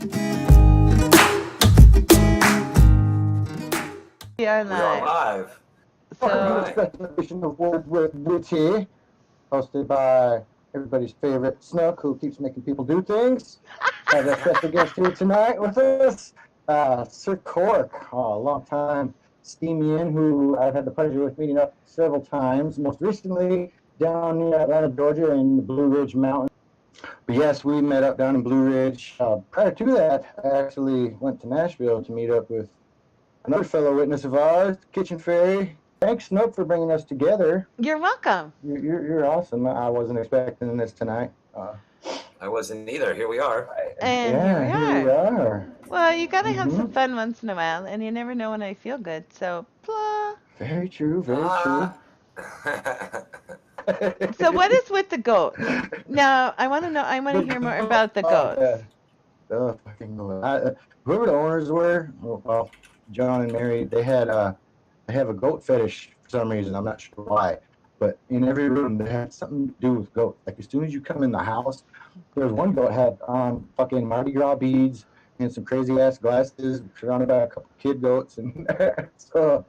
We are We are live. live. So, Alright. Special edition of Words with Witty, hosted by everybody's favorite Snook, who keeps making people do things. Have a special guest here tonight with us, Sir Cork, a long time steamian who I've had the pleasure of meeting up several times, most recently down near Atlanta, Georgia, in the Blue Ridge Mountains. But yes, we met up down in Blue Ridge. Prior to that, I actually went to Nashville to meet up with another fellow witness of ours, Kitchen Fairy. Thanks, Snook, for bringing us together. you're welcome. You're awesome. I wasn't expecting this tonight. I wasn't either. Here we are. And here we Here we are. are. Well, you gotta have some Mhm. fun once in a while, and you never know when I feel good. So, blah. Very true. Very true. So, what is with the goats? Now, I want to know. I want to hear more about the goats. The fucking whoever the owners were, well, John and Mary, they have a goat fetish for some reason. I'm not sure why, but in every room they had something to do with goats. Like as soon as you come in the house, there was one goat had on fucking Mardi Gras beads and some crazy ass glasses, surrounded by a couple kid goats, and so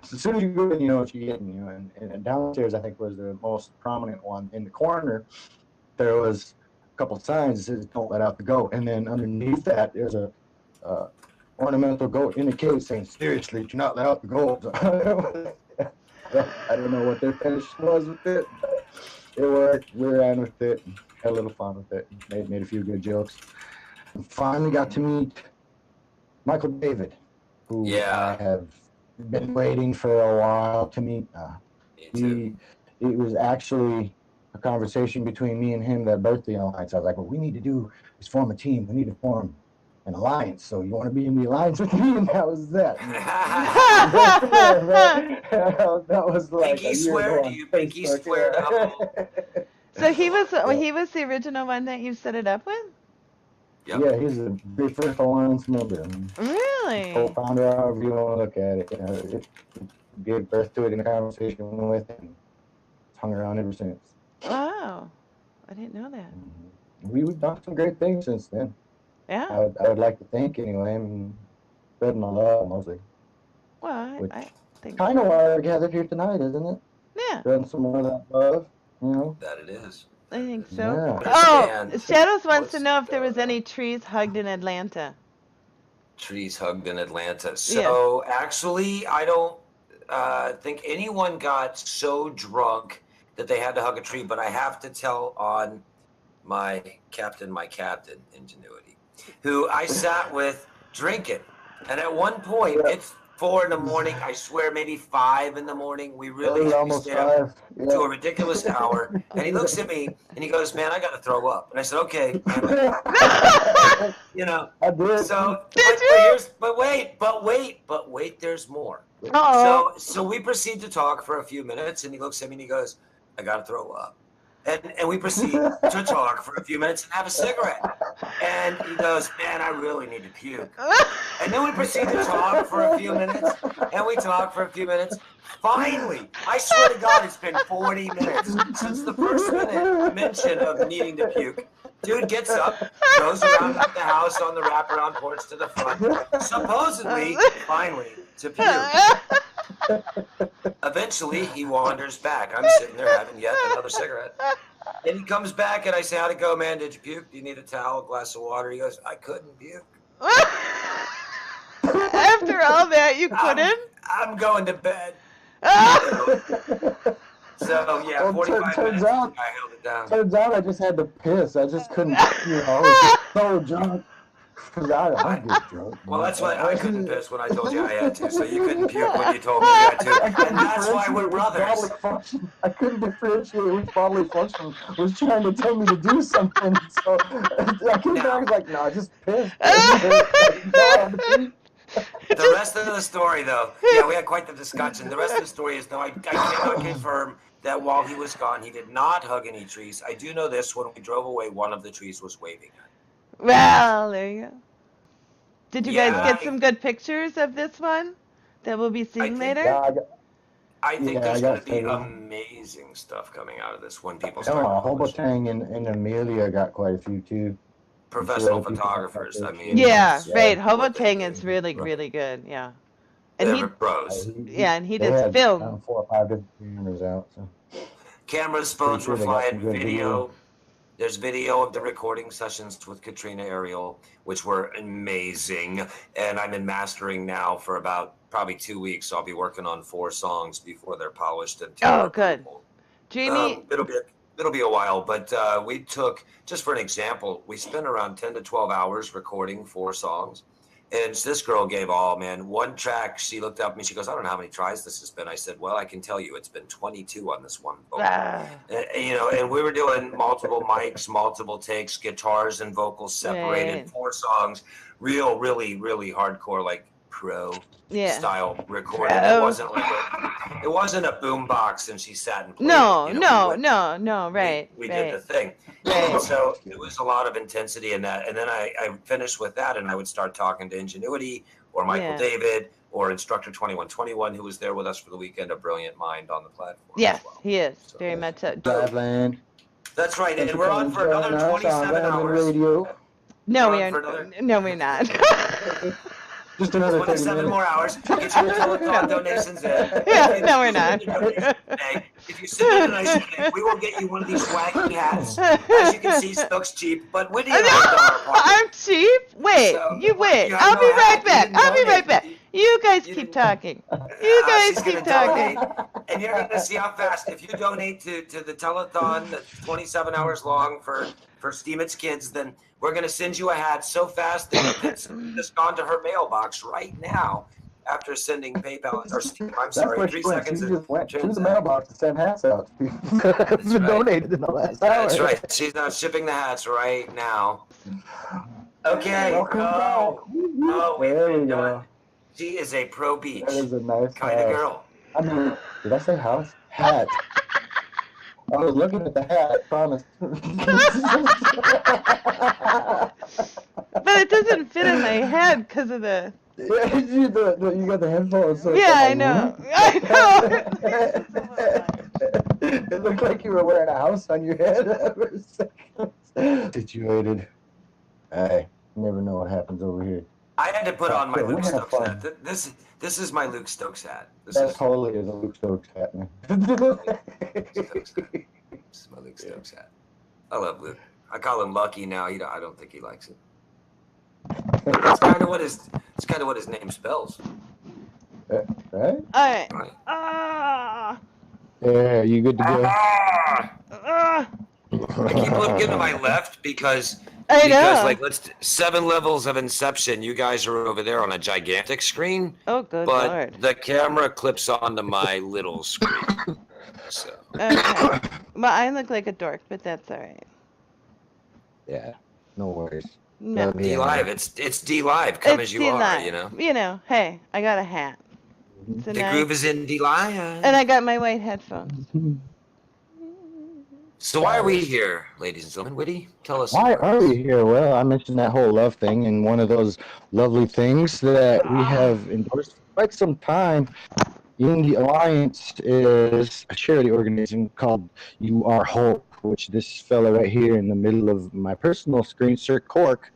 as soon as you go in, you know what you're getting. And downstairs, I think was the most prominent one. In the corner, there was a couple signs that says "Don't let out the goat," and then underneath that, there's a ornamental goat in the cage saying, "Seriously, do not let out the goat." I don't know what their finish was with it, but it worked. We ran with it, and had a little fun with it, made a few good jokes. And finally got to meet Michael David, who Yeah. I have been waiting for a while to meet. Me too. It was actually a conversation between me and him that birthday alliance. I was like, what we need to do is form a team. We need to form an alliance. So you want to be in the alliance with me? And that was that. That was like Pinky swear? Do you pinky swear to So he was the original one that you set it up with? Yep. Yeah, he's the very first alliance member. Really? Co-founder, however you want to look at it. It gave birth to it in a conversation with him. It's hung around ever since. Wow, I didn't know that. We've done some great things since then. Yeah. I would like to think anyway. I mean, spread my love mostly. Well, I think Kind of why we're gathered here tonight, isn't it? Yeah, Spreading some more of that love, you know? That it is. I think so. Yeah. Oh, Understand Shadows wants to what's know if there was going any trees hugged in Atlanta. Trees hugged in Atlanta. So actually, I don't think anyone got so drunk that they had to hug a tree. But I have to tell on my captain, Ingenuity, who I sat with drinking. And at one point, it's 4 a.m. I swear, maybe 5 a.m. We really almost stayed up 5. Yeah. to a ridiculous hour. And he looks at me and he goes, "Man, I got to throw up." And I said, "Okay." You know. I did. So, Did you? but wait, there's more. Oh, So we proceed to talk for a few minutes, and he looks at me and he goes, "I gotta throw up." And we proceed to talk for a few minutes and have a cigarette. And he goes, "Man, I really need to puke." And then we proceed to talk for a few minutes, and we talk for a few minutes. Finally, I swear to God, it's been 40 minutes since the first mention of needing to puke. Dude gets up, goes around the house on the wraparound porch to the front, supposedly, finally, to puke. Eventually, he wanders back. I'm sitting there having yet another cigarette. And he comes back, and I say, "How'd it go, man? Did you puke? Do you need a towel, a glass of water?" He goes, "I couldn't puke." After all that, you couldn't? I'm going to bed. So, yeah, Well, 45 turns minutes, out- I held it down. Turns out I just had to piss. I just couldn't, I was just so drunk. Because I get drunk. Well, that's why I couldn't piss when I told you I had to, so you couldn't puke when you told me you had to. And that's why we're brothers. I couldn't differentiate which bodily function was trying to tell me to do something. So I came back and was like, no, just piss. The rest of the story, though, yeah, we had quite the discussion. The rest of the story is, no, I cannot confirm that while he was gone, he did not hug any trees. I do know this: when we drove away, one of the trees was waving. Well, there you go. Did you Yeah, guys get some good pictures of this one that we'll be seeing think- later? I think Yeah, there's I going got to be several. amazing stuff coming out of this when people start. Oh, publishing. Hobotang and Amelia got quite a few too. professional photographers. I mean, Yeah, that's right. what they Hobotang do. is really, really good. Yeah. And They're he, pros. yeah, and he They does had film. 4 or 5 different cameras out. So Cameras, pretty phones sure were they got some flying, good video. There's video of the recording sessions with Katrina Ariel, which were amazing. And I'm in mastering now for about probably 2 weeks. So I'll be working on 4 songs before they're polished and Oh, camera good. approval. Jamie, It'll be a while, but we took, just for an example, we spent around 10 to 12 hours recording 4 songs. And this girl gave one track. She looked up at me. She goes, I don't know how many tries this has been. I said, well, I can tell you it's been 22 on this one vocal. And we were doing multiple mics, multiple takes, guitars and vocals separated, Right. 4 songs, really, really hardcore, like pro style recording. It wasn't a boom box and she sat and played No, it. no, right. We right. did the thing. Right. And so it was a lot of intensity in that. And then I finished with that and I would start talking to Ingenuity or Michael David or Instructor 2121, who was there with us for the weekend, a brilliant mind on the platform. Yes, as well. he is. Very much so. Driveland. That's right. And we're on for another 27 hours. Radio. No, we aren't. No, we're not. Just another 27 more hours. Get your telethon donations in. Yeah, no, we're not. If you send in a nice thing, we will get you one of these wacky hats. As you can see, Stoke's cheap, but Whitney and I'm cheap? Wait, wait. I'll be right back. You guys keep talking. You guys keep talking. And you're going to see how fast, if you donate to the telethon that's 27 hours long for Steemit's kids, then we're going to send you a hat so fast that it's just gone to her mailbox right now after sending PayPal. I'm sorry, 3 seconds. She just went to the mailbox to send hats out. It's been donated in the last hour. That's right. She's not shipping the hats right now. Okay. Welcome back. Oh, there we go. She is a pro beach That is a nice kind of girl. I mean, did I say house? Hat. I was looking at the hat, promise. But it doesn't fit in my head because of the... Yeah, you got the headphones. So yeah, I know. I know. It looked like you were wearing a house on your head for a second. Situated. I never know what happens over here. I had to put on my Luke Stokes hat. This is my Luke Stokes hat. That totally is a Luke Stokes hat, man. This is my Luke Stokes hat. I love Luke. I call him Lucky now. I don't think he likes it. That's kind of what his name spells. Right? All right. Yeah, you good to go? I keep looking to my left because like 7 levels of Inception. You guys are over there on a gigantic screen. Oh, good but Lord. The camera clips onto my little screen. So. Okay. Well, I look like a dork, but that's all right. Yeah, no worries. No. D Live. It's D Live. Come as you are. You know. Hey, I got a hat. The groove is in D Live. And I got my white headphones. So why are we here, ladies and gentlemen? Whitty, tell us. Why are we here? Well, I mentioned that whole love thing, and one of those lovely things that we have endorsed for quite some time in the Alliance is a charity organization called YouAreHOPE, which this fella right here in the middle of my personal screen, Sir Cork.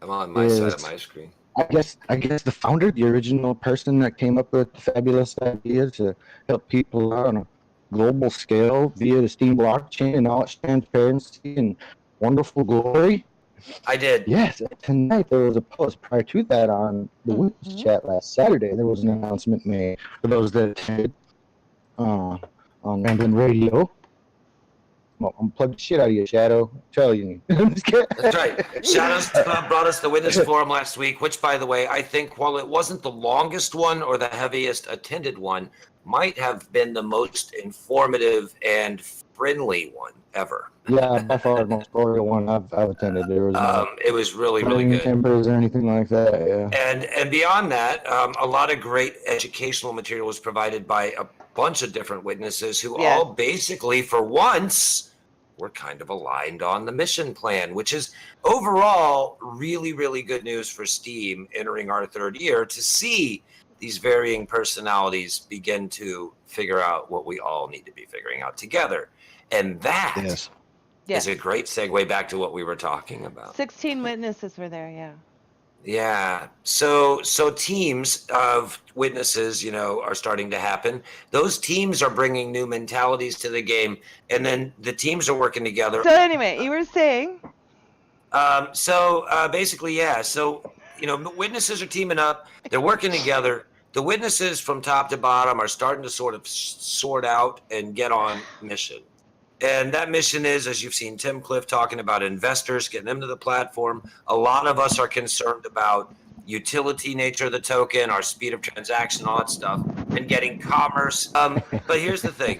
I'm on my side of my screen. I guess the founder, the original person that came up with the fabulous idea to help people out on a global scale via the Steam blockchain and all its transparency and wonderful glory. I did. Yes, tonight there was a post. Prior to that, on the Witness chat last Saturday, there was an announcement made for those that attended on Rambling Radio. Well, I'm plugging shit out of you, Shadow. I'm telling you. That's right. Shadows brought us the Witness Forum last week, which, by the way, I think while it wasn't the longest one or the heaviest attended one, might have been the most informative and friendly one ever. Yeah, by far the most cordial one I've attended. There was it was really good. Timbers or anything like that. Yeah. And beyond that, a lot of great educational material was provided by a bunch of different witnesses who all basically, for once, were kind of aligned on the mission plan, which is overall really, really good news for Steam entering our 3rd year to see these varying personalities begin to figure out what we all need to be figuring out together. And that Yes. is a great segue back to what we were talking about. 16 witnesses were there, yeah. Yeah. So teams of witnesses, are starting to happen. Those teams are bringing new mentalities to the game, and then the teams are working together. So anyway, you were saying. Basically, yeah. So, witnesses are teaming up. They're working together. The witnesses from top to bottom are starting to sort of sort out and get on mission. And that mission is, as you've seen Tim Cliff talking about investors, getting them to the platform. A lot of us are concerned about utility nature of the token, our speed of transaction, all that stuff, and getting commerce. But here's the thing.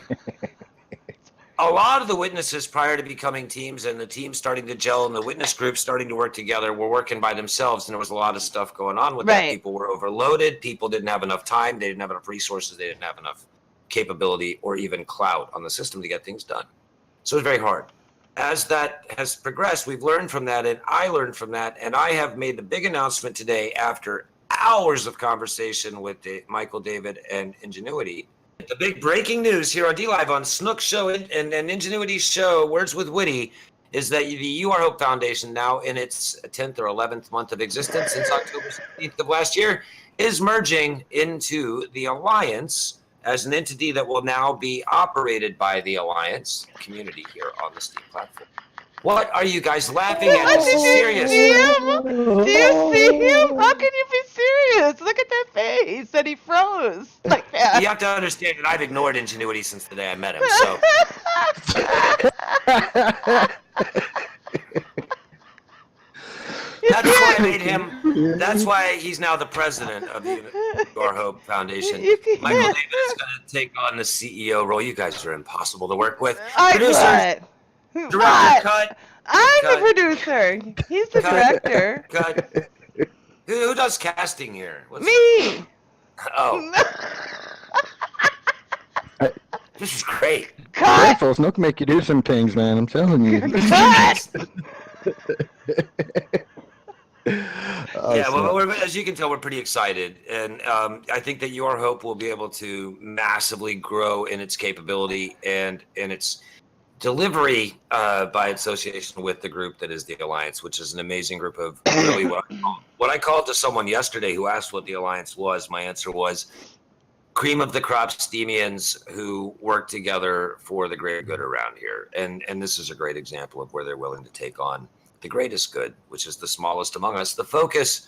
A lot of the witnesses prior to becoming teams and the teams starting to gel and the witness groups starting to work together were working by themselves, and there was a lot of stuff going on with that. People were overloaded. People didn't have enough time. They didn't have enough resources. They didn't have enough capability or even clout on the system to get things done. So it's very hard. As that has progressed, we've learned from that, and I learned from that, and I have made the big announcement today after hours of conversation with Michael David and Ingenuity. The big breaking news here on DLive on Snook's show and Ingenuity's show, Words with Witty, is that the YouAreHOPE Foundation, now in its 10th or 11th month of existence since October 16th of last year, is merging into the Alliance as an entity that will now be operated by the Alliance community here on the Steam platform. What are you guys laughing at? This is serious. Do you see him? How can you be serious? Look at that face. And he froze like that. You have to understand that I've ignored Ingenuity since the day I met him. So that's why I made him. That's why he's now the president of the YouAreHOPE Foundation. Michael David is going to take on the CEO role. You guys are impossible to work with. Producers. Director, cut. I'm the producer. He's the director. Cut. Who does casting here? Me. Oh. This is great. Cut. Careful, Snook make you do some things, man. I'm telling you. Cut. Yeah, well, as you can tell, we're pretty excited, and I think that YouAreHOPE will be able to massively grow in its capability and in its delivery by association with the group that is the Alliance, which is an amazing group of really what I called to someone yesterday who asked what the Alliance was. My answer was cream of the crop Steamians who work together for the greater good around here. And this is a great example of where they're willing to take on the greatest good, which is the smallest among us. The focus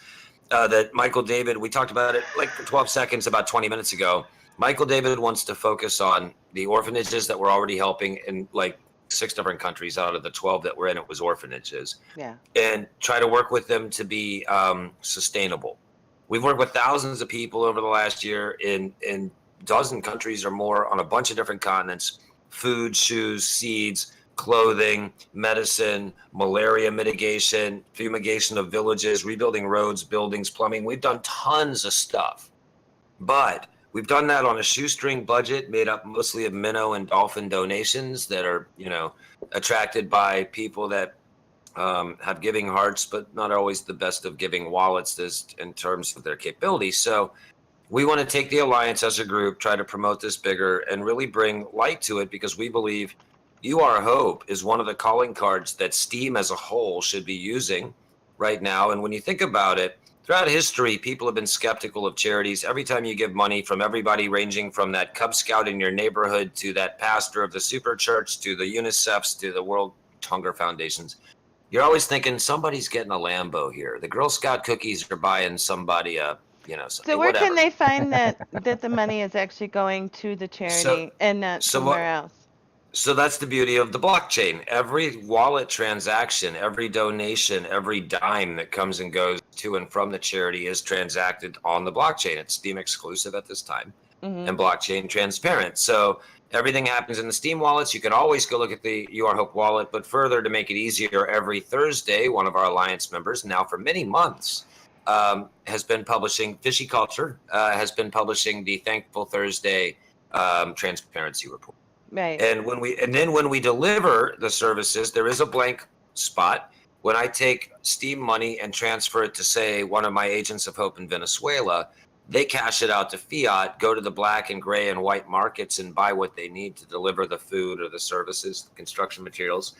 that Michael David, we talked about it like for 12 seconds about 20 minutes ago. Michael David wants to focus on the orphanages that we're already helping in like 6 different countries out of the 12 that we're in. It was orphanages. Yeah. And try to work with them to be sustainable. We've worked with thousands of people over the last year in a dozen countries or more on a bunch of different continents. Food, shoes, seeds, clothing, medicine, malaria mitigation, fumigation of villages, rebuilding roads, buildings, plumbing. We've done tons of stuff. But we've done that on a shoestring budget made up mostly of minnow and dolphin donations that are, attracted by people that have giving hearts, but not always the best of giving wallets in terms of their capabilities. So we want to take the Alliance as a group, try to promote this bigger and really bring light to it, because we believe YouAreHOPE is one of the calling cards that Steam as a whole should be using right now. And when you think about it, throughout history, people have been skeptical of charities. Every time you give money, from everybody ranging from that Cub Scout in your neighborhood to that pastor of the super church to the UNICEFs to the World Hunger Foundations, you're always thinking somebody's getting a Lambo here. The Girl Scout cookies are buying somebody a, So where can they find that the money is actually going to the charity and not somewhere else? So that's the beauty of the blockchain. Every wallet transaction, every donation, every dime that comes and goes to and from the charity is transacted on the blockchain. It's Steam exclusive at this time and blockchain transparent. So everything happens in the Steam wallets. You can always go look at the YouAreHOPE wallet, but further to make it easier, every Thursday, one of our Alliance members, now for many months, has been publishing, Fishy Culture, has been publishing the Thankful Thursday transparency report. Right. And when we deliver the services, there is a blank spot. When I take Steam money and transfer it to, say, one of my agents of hope in Venezuela, they cash it out to fiat, go to the black and gray and white markets and buy what they need to deliver the food or the services, the construction materials.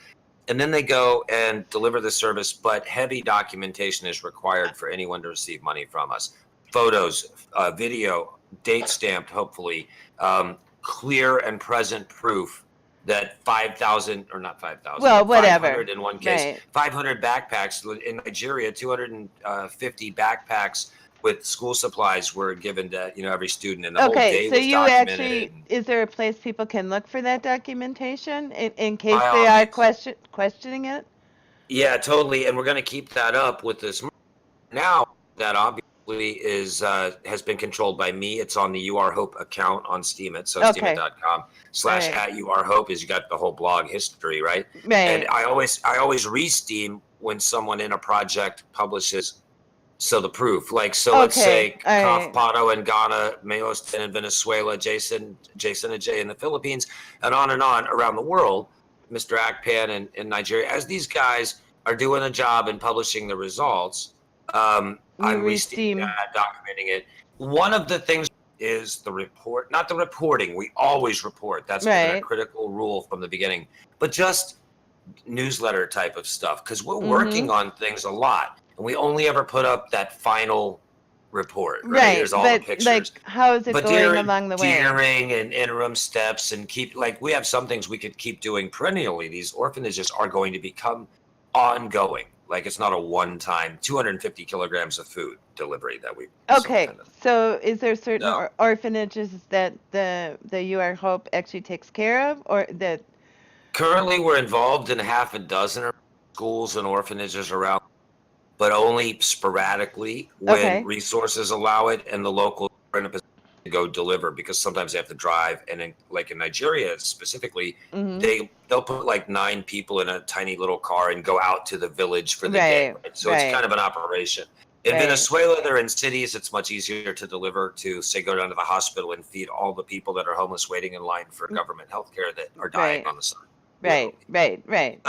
and then they go and deliver the service, but heavy documentation is required for anyone to receive money from us. Photos, video, date stamped, hopefully, clear and present proof that 5,000, or not 5,000, Well, whatever. 500 in one case, Right. 500 backpacks. In Nigeria, 250 backpacks with school supplies were given to every student, and the whole day So was you documented. actually, is there a place people can look for that documentation in case By they all are means. questioning it? Yeah, totally, and we're going to keep that up with this. Now that obviously is has been controlled by me. It's on the YouAreHOPE account on Steemit, so Okay. Steemit.com/@ Right. YouAreHOPE is you got the whole blog history, right? And Right. I always re-steam when someone in a project publishes. So the proof, like, so let's say Okay. All Kaf right. Pato in Ghana, Mayostin in Venezuela, Jason Ajay in the Philippines, and on around the world, Mr. Akpan in Nigeria. As these guys are doing a job and publishing the results, You I'm re-steaming re-steam. that, documenting it. One of the things is the report, not the reporting. We always report. That's been a Right. critical rule from the beginning. But just newsletter type of stuff, because we're Mm-hmm. working on things a lot, and we only ever put up that final report. Right? Right. Here's all the But pictures. like, how is it But going along the way? during and interim steps, and we have some things we could keep doing perennially. These orphanages are going to become ongoing. Like, it's not a one-time 250 kilograms of food delivery that we. Okay. So is there certain No. orphanages that the YouAreHOPE actually takes care of, or that? Currently, we're involved in half a dozen schools and orphanages around, but only sporadically when Okay. resources allow it and the local are in a position to go deliver, because sometimes they have to drive. And in Nigeria specifically, Mm-hmm. they'll put like 9 people in a tiny little car and go out to the village for the day. Right. Right? So Right. it's kind of an operation. In Right. Venezuela, they're in cities. It's much easier to deliver to, say, go down to the hospital and feed all the people that are homeless waiting in line for government health care that are dying Right. on the side. Right. Right. Right.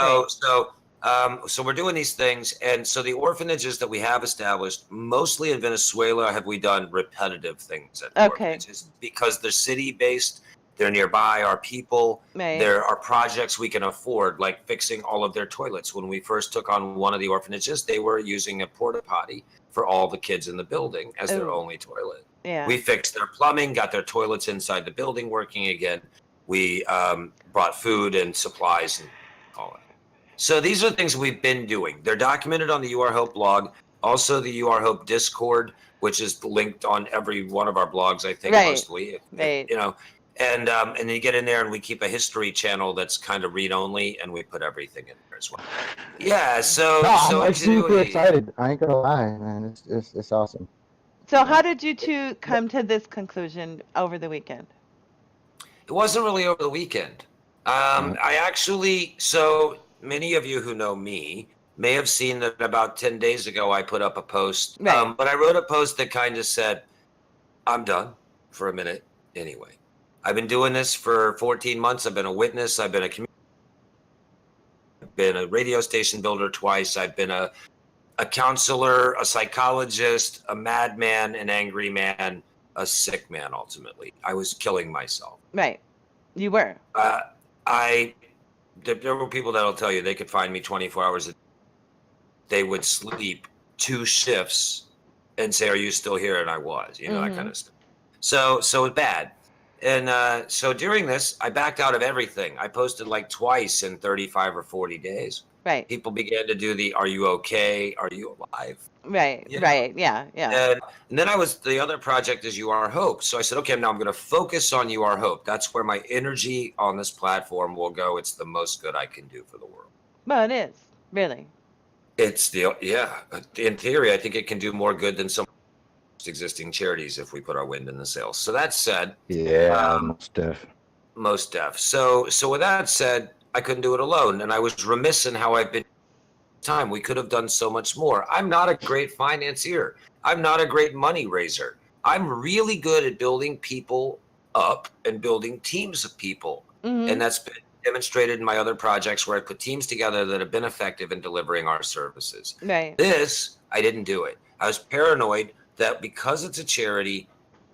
So we're doing these things, and so the orphanages that we have established, mostly in Venezuela, have we done repetitive things at the Okay. orphanages, because they're city-based, they're nearby our people. Right. There are projects we can afford, like fixing all of their toilets. When we first took on one of the orphanages, they were using a porta potty for all the kids in the building as their only toilet. Yeah. We fixed their plumbing, got their toilets inside the building working again. We brought food and supplies and all that. So these are things we've been doing. They're documented on the YouAreHOPE blog, also the YouAreHOPE Discord, which is linked on every one of our blogs, I think, Right. mostly. Right. And then you get in there, and we keep a history channel that's kind of read only, and we put everything in there as well. Yeah. So I'm super excited. I ain't gonna lie, man. It's awesome. So how did you two come to this conclusion over the weekend? It wasn't really over the weekend. I actually, so many of you who know me may have seen that about 10 days ago I put up a post. Right. But I wrote a post that kind of said, I'm done for a minute anyway. I've been doing this for 14 months. I've been a witness. I've been a radio station builder twice. I've been a counselor, a psychologist, a madman, an angry man, a sick man. Ultimately, I was killing myself. Right. You were. There were people that'll tell you they could find me 24 hours a day. They would sleep 2 shifts and say, "Are you still here?" And I was, that kind of stuff. So it's bad. And so during this, I backed out of everything. I posted like twice in 35 or 40 days. Right. People began to do the, "Are you okay? Are you alive?" Right. Right. Yeah. Yeah. And then the other project is YouAreHOPE. So I said, okay, now I'm going to focus on YouAreHOPE. That's where my energy on this platform will go. It's the most good I can do for the world. Well, it is, really. In theory, I think it can do more good than some existing charities if we put our wind in the sails. So that said, most deaf. So with that said, I couldn't do it alone, and I was remiss in how I've been. Time we could have done so much more. I'm not a great financier. I'm not a great money raiser. I'm really good at building people up and building teams of people, and that's been demonstrated in my other projects where I put teams together that have been effective in delivering our services. Right. This, I didn't do it. I was paranoid that because it's a charity,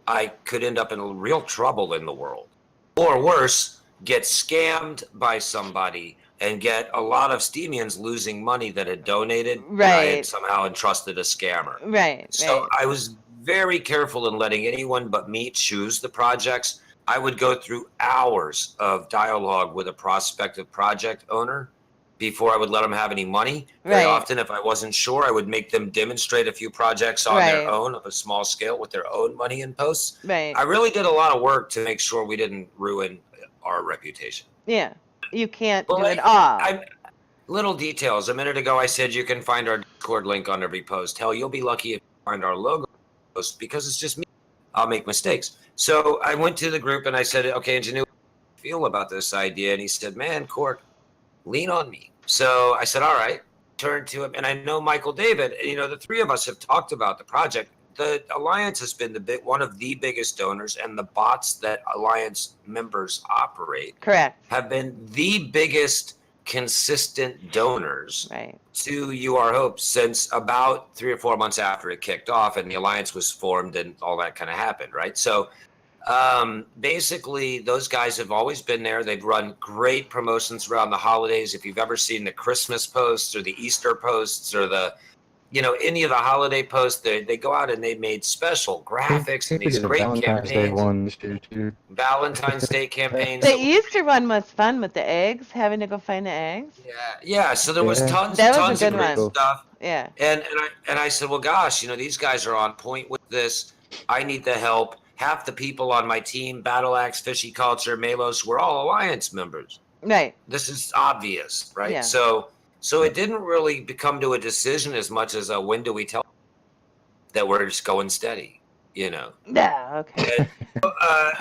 I could end up in real trouble in the world, or worse, get scammed by somebody and get a lot of Steamians losing money that had donated, and I had Right. somehow entrusted a scammer. Right. So Right. I was very careful in letting anyone but me choose the projects. I would go through hours of dialogue with a prospective project owner before I would let them have any money. Very Right. often, if I wasn't sure, I would make them demonstrate a few projects on their Right. own of a small scale with their own money in posts. Right. I really did a lot of work to make sure we didn't ruin our reputation. Yeah. You can't But do it all. little details. A minute ago, I said you can find our Discord link on every post. Hell, you'll be lucky if you find our logo post because it's just me. I'll make mistakes. So I went to the group and I said, okay, Ingenuity, how do you feel about this idea? And he said, man, Cork, lean on me. So I said, all right. Turned to him, and I know Michael David. You know, the three of us have talked about the project. The Alliance has been one of the biggest donors, and the bots that Alliance members operate Correct. have been the biggest consistent donors Right. to YouAreHOPE since about 3 or 4 months after it kicked off and the Alliance was formed and all that kind of happened, right? So basically, those guys have always been there. They've run great promotions around the holidays. If you've ever seen the Christmas posts or the Easter posts or the, any of the holiday posts, they go out and they made special graphics and these great Valentine's Day campaigns. one this year too. Valentine's Day campaigns. The Easter one was fun with the eggs, having to go find the eggs. Yeah. So there was Yeah. tons That was a of good great one. stuff. Yeah. And I said, well, gosh, these guys are on point with this. I need the help. Half the people on my team, Battle Axe, Fishy Culture, Malos, we're all Alliance members. Right. This is obvious, right? Yeah. So it didn't really become to a decision as much as a when do we tell that we're just going steady, Yeah. Okay. And,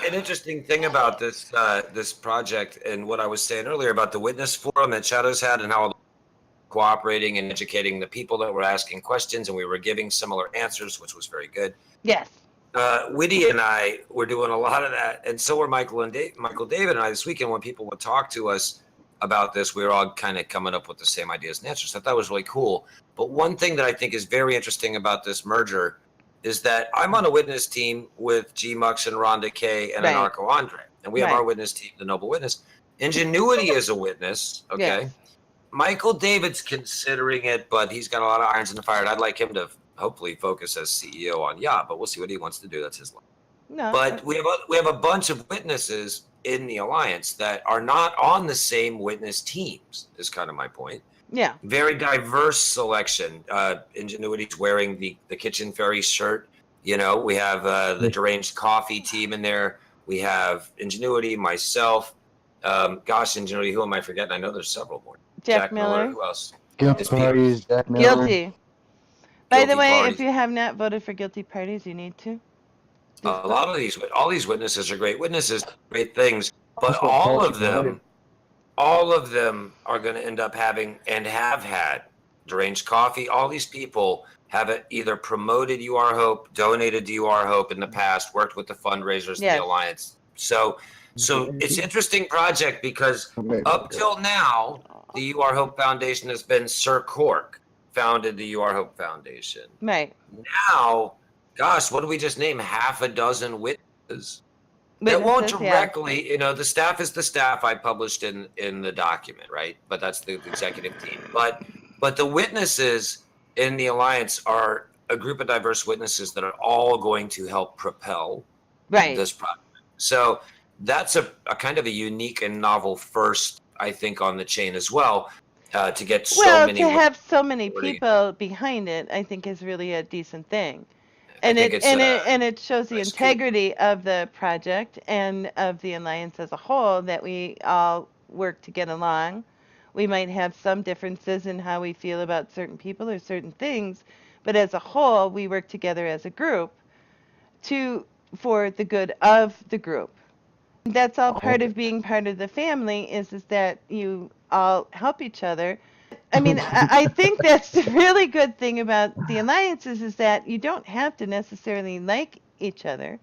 an interesting thing about this this project and what I was saying earlier about the witness forum that Shadows had and how cooperating and educating the people that were asking questions, and we were giving similar answers, which was very good. Yes. Whitty and I were doing a lot of that, and so were Michael David and I this weekend. When people would talk to us about this, we were all kind of coming up with the same ideas and answers. So I thought it was really cool. But one thing that I think is very interesting about this merger is that I'm on a witness team with G Mux and Rhonda K and Right. Anarcho Andre, and we have Right. our witness team, the Noble Witness. Ingenuity is a witness, okay? Yes. Michael David's considering it, but he's got a lot of irons in the fire. And I'd like him to hopefully focus as CEO on but we'll see what he wants to do. That's his life. No. But we have a bunch of witnesses in the Alliance that are not on the same witness teams, is kind of my point. Yeah. Very diverse selection. Ingenuity's wearing the Kitchen Fairy shirt. We have the Deranged Coffee team in there. We have Ingenuity, myself. Ingenuity, who am I forgetting? I know there's several more. Jack Miller. Who else? Guilty It's parties, Jack Miller. Guilty. By the Guilty way, parties. if you have not voted for guilty parties, you need to. A lot of all these witnesses are great witnesses, great things, but That's what all Paul of them are going to end up having and have had Deranged Coffee. All these people have either promoted YouAreHOPE, donated to YouAreHOPE in the past, worked with the fundraisers in Yes. the Alliance. So it's an interesting project because up till now, the YouAreHOPE Foundation has been Sir Cork founded the YouAreHOPE Foundation. Right. Now, gosh, what did we just name? Half a dozen witnesses. That won't Witnesses, yeah. directly, the staff is the staff I published in the document, right? But that's the executive team. But the witnesses in the Alliance are a group of diverse witnesses that are all going to help propel Right. this project. So that's a kind of a unique and novel first, I think, on the chain as well. To get so many. To have so many supporting. people behind it, I think is really a decent thing. I And think it shows the nice integrity of the project and of the Alliance as a whole, that we all work to get along. We might have some differences in how we feel about certain people or certain things, but as a whole, we work together as a group for the good of the group. That's all part of being part of the family, is that you all help each other. I mean, I think that's the really good thing about the alliances, is that you don't have to necessarily like each other.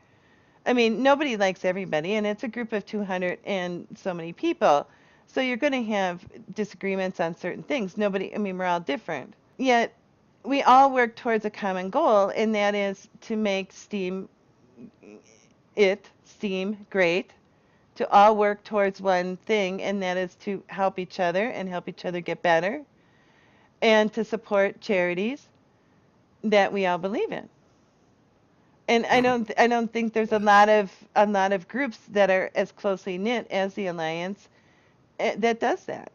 I mean, nobody likes everybody, and it's a group of 200 and so many people. So you're going to have disagreements on certain things. We're all different. Yet we all work towards a common goal, and that is to make Steam great, to all work towards one thing, and that is to help each other and help each other get better, and to support charities that we all believe in. And I don't think there's a lot of groups that are as closely knit as the Alliance that does that.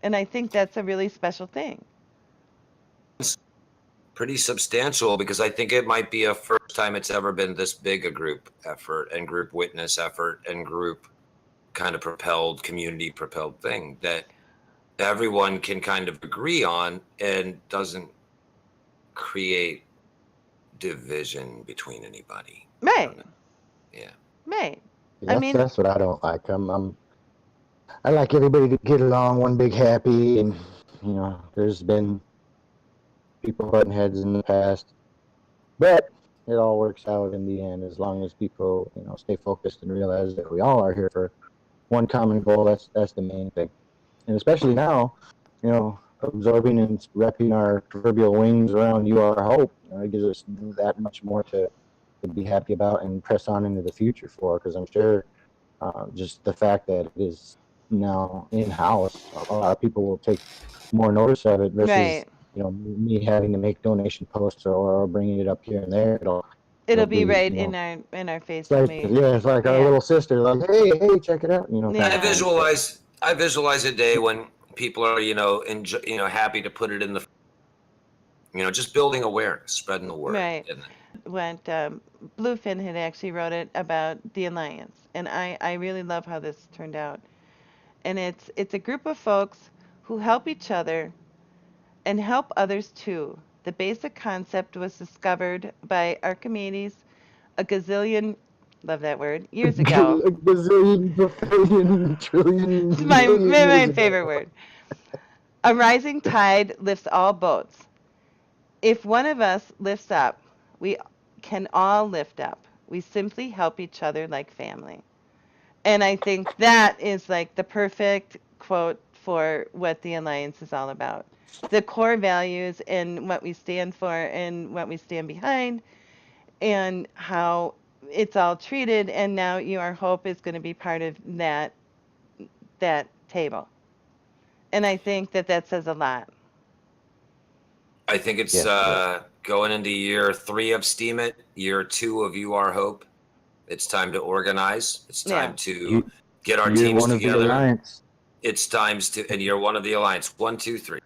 And I think that's a really special thing. Pretty substantial, because I think it might be a first time it's ever been this big a group effort and group witness effort and group kind of propelled, community propelled thing that everyone can kind of agree on and doesn't create division between anybody. Right. Yeah. Right. That's what I don't like. I like everybody to get along, one big happy, and there's been people butting heads in the past, but it all works out in the end as long as people stay focused and realize that we all are here for one common goal. That's the main thing, and especially now, absorbing and wrapping our proverbial wings around YouAreHOPE, it gives us that much more to be happy about and press on into the future for, because I'm sure just the fact that it is now in-house, a lot of people will take more notice of it versus Right. me having to make donation posts or bringing it up here and there. It'll be be, right in our face it's like, when we. it's like our little sister, like, hey, check it out, Yeah. I visualize a day when people are happy to put it in the just building awareness, spreading the word. Right. When Bluefin had actually wrote it about the Alliance, and I really love how this turned out. And it's a group of folks who help each other and help others too. The basic concept was discovered by Archimedes a gazillion, love that word, years ago. A gazillion, bajillion, trillion, It's my million years my ago. favorite word. A rising tide lifts all boats. If one of us lifts up, we can all lift up. We simply help each other like family. And I think that is like the perfect quote for what the Alliance is all about. The core values and what we stand for and what we stand behind and how it's all treated, and now YouAreHOPE is going to be part of that table. And I think that says a lot. I think it's going into year 3 of Steam It, year 2 of YouAreHOPE. It's time to organize. It's time to get our teams together. It's times to, and year 1 of the Alliance, 1, 2, 3.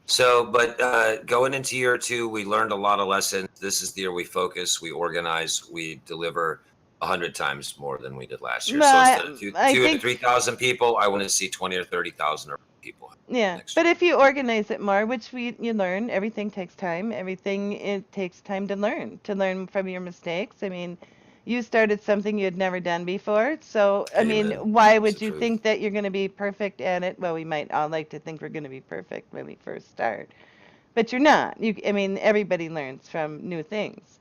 So, but going into year 2, we learned a lot of lessons. This is the year we focus, we organize, we deliver 100 times more than we did last year. So instead of 2 to 3,000 people, I want to see 20 or 30,000 people. Yeah, but if you organize it more, which you learn, everything takes time. It takes time to learn from your mistakes. I mean, you started something you had never done before. So, I mean, why would you think that you're going to be perfect at it? Well, we might all like to think we're going to be perfect when we first start, but you're not. I mean, everybody learns from new things.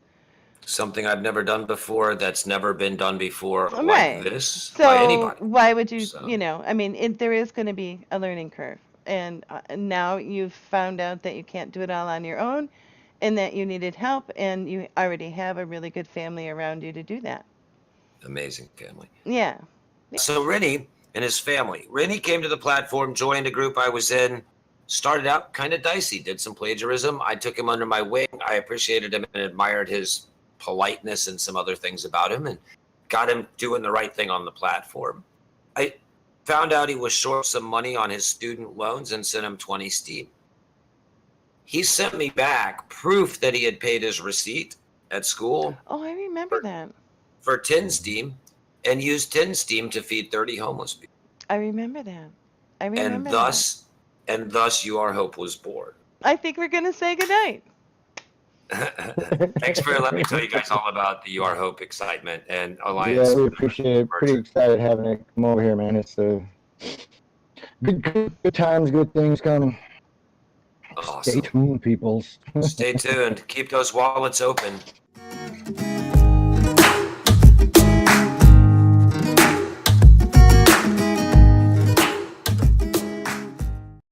Something I've never done before, that's never been done before, Right. like this, So by anybody. why would you, I mean, there is going to be a learning curve. And now you've found out that you can't do it all on your own and that you needed help, and you already have a really good family around you to do that. Amazing family. Yeah. So Rennie and his family. Rennie came to the platform, joined a group I was in, started out kind of dicey, did some plagiarism. I took him under my wing. I appreciated him and admired his politeness and some other things about him, and got him doing the right thing on the platform. I found out he was short some money on his student loans and sent him 20 Steam. He sent me back proof that he had paid his receipt at school. Oh, I remember that. For 10 Steam, and used 10 Steam to feed 30 homeless people. I remember that. And thus YouAreHOPE was born. I think we're going to say goodnight. Thanks for letting me tell you guys all about the YouAreHOPE excitement and Alliance. Yeah, we appreciate it. Pretty excited having it come over here, man. It's good times, good things coming. Awesome. Stay tuned, peoples. Stay tuned. Keep those wallets open.